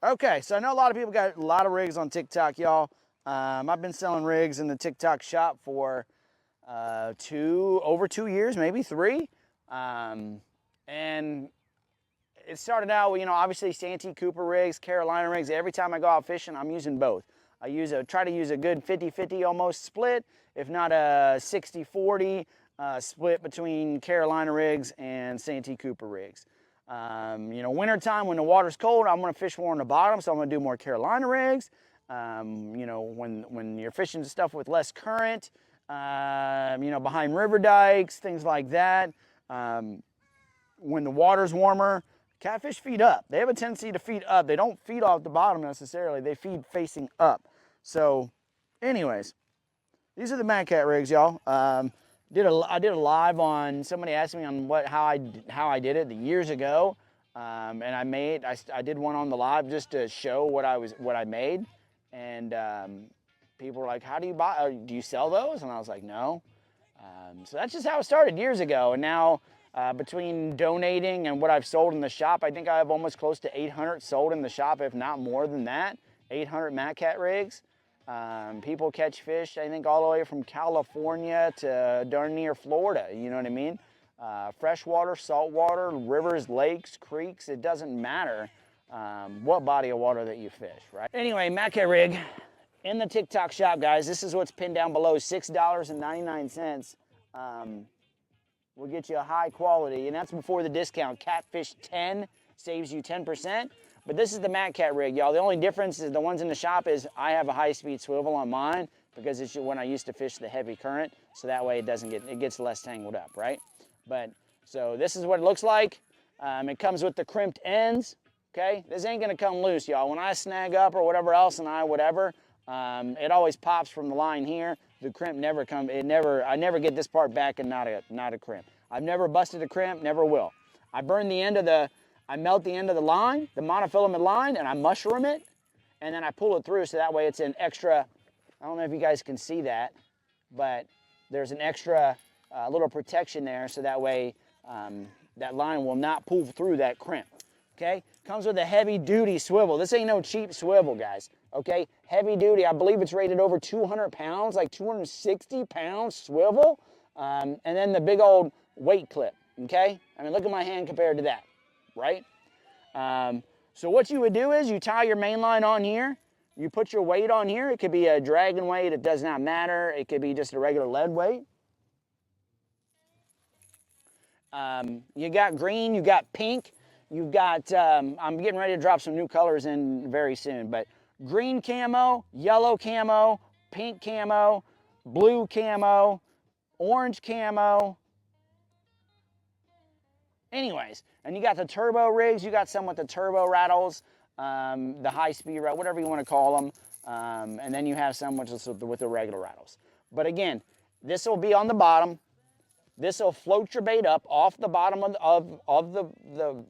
Okay, so I know a lot of people got a lot of rigs on TikTok, y'all. I've been selling rigs in the TikTok shop for over 2 years, maybe 3. And it started out with, obviously Santee Cooper rigs, Carolina rigs. Every time I go out fishing, I'm using both. I try to use a good 50-50 almost split, if not a 60-40 split between Carolina rigs and Santee Cooper rigs. Wintertime when the water's cold, I'm gonna fish more on the bottom, so I'm gonna do more Carolina rigs. When you're fishing stuff with less current, behind river dikes, things like that. When the water's warmer, catfish feed up. They have a tendency to feed up. They don't feed off the bottom necessarily. They feed facing up. So, anyways, these are the Mad Cat rigs, y'all. I did a live on. Somebody asked me on how I did it years ago, and I did one on the live just to show what I made, and people were like, "How do you buy? Do you sell those?" And I was like, "No." So that's just how it started years ago, and now. Between donating and what I've sold in the shop, I think I have almost close to 800 sold in the shop, if not more than that. 800 Mad Cat rigs. People catch fish, I think, all the way from California to darn near Florida, you know what I mean? Freshwater, saltwater, rivers, lakes, creeks, it doesn't matter what body of water that you fish, right? Anyway, Mad Cat rig in the TikTok shop, guys. This is what's pinned down below, $6.99. We'll get you a high quality, and that's before the discount. Catfish 10 saves you 10%. But this is the Mad Cat rig, y'all. The only difference is the ones in the shop is I have a high-speed swivel on mine because it's when I used to fish the heavy current, so that way it gets less tangled up, right? But so this is what it looks like. It comes with the crimped ends. Okay, this ain't gonna come loose, y'all. When I snag up or whatever else, it always pops from the line here. The crimp never comes. I never get this part back and not a crimp. I've never busted a crimp, never will. I melt the end of the line, the monofilament line, and I mushroom it, and then I pull it through so that way it's an extra. I don't know if you guys can see that, but there's an extra little protection there so that way that line will not pull through that crimp. Okay, comes with a heavy duty swivel. This ain't no cheap swivel, guys. Okay, heavy duty. I believe it's rated over 200 pounds, like 260 pounds swivel. And then the big old weight clip. Okay, I mean, look at my hand compared to that, right? So what you would do is you tie your main line on here. You put your weight on here. It could be a dragon weight. It does not matter. It could be just a regular lead weight. You got green. You got pink. You've got, I'm getting ready to drop some new colors in very soon, but green camo, yellow camo, pink camo, blue camo, orange camo. Anyways, and you got the turbo rigs. You got some with the turbo rattles, the high speed, whatever you want to call them. And then you have some with the regular rattles. But again, this will be on the bottom. This will float your bait up off the bottom of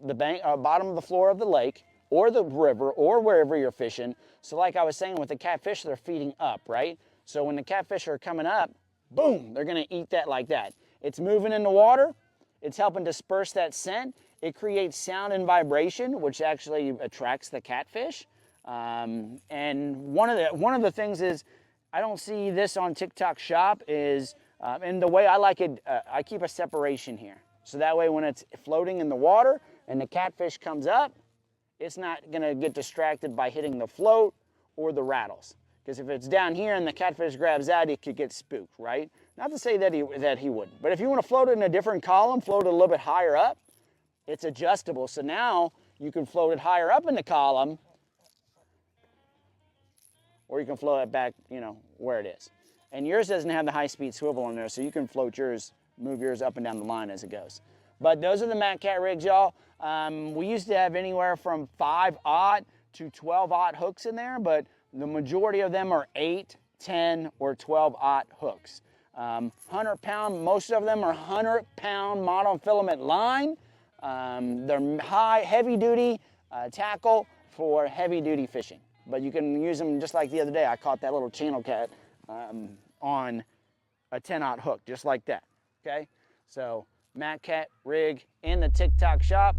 the bank, bottom of the floor of the lake or the river or wherever you're fishing. So like I was saying with the catfish, they're feeding up, right? So when the catfish are coming up, boom, they're gonna eat that like that. It's moving in the water. It's helping disperse that scent. It creates sound and vibration, which actually attracts the catfish. And one of the things is, I don't see this on TikTok shop is, and the way I like it, I keep a separation here. So that way when it's floating in the water and the catfish comes up, it's not gonna get distracted by hitting the float or the rattles. Because if it's down here and the catfish grabs that, it could get spooked, right? Not to say that he wouldn't. But if you wanna float it in a different column, float it a little bit higher up, it's adjustable. So now you can float it higher up in the column, or you can float it back, where it is. And yours doesn't have the high-speed swivel on there, so you can float yours, move yours up and down the line as it goes. But those are the Mad Cat rigs, y'all. We used to have anywhere from 5/0 to 12/0 hooks in there, but the majority of them are 8, 10, or 12/0 hooks. 100-pound, most of them are 100-pound monofilament line. They're heavy-duty tackle for heavy-duty fishing. But you can use them just like the other day. I caught that little channel cat on a 10/0 hook, just like that, okay? So Mad Cat rig in the TikTok shop.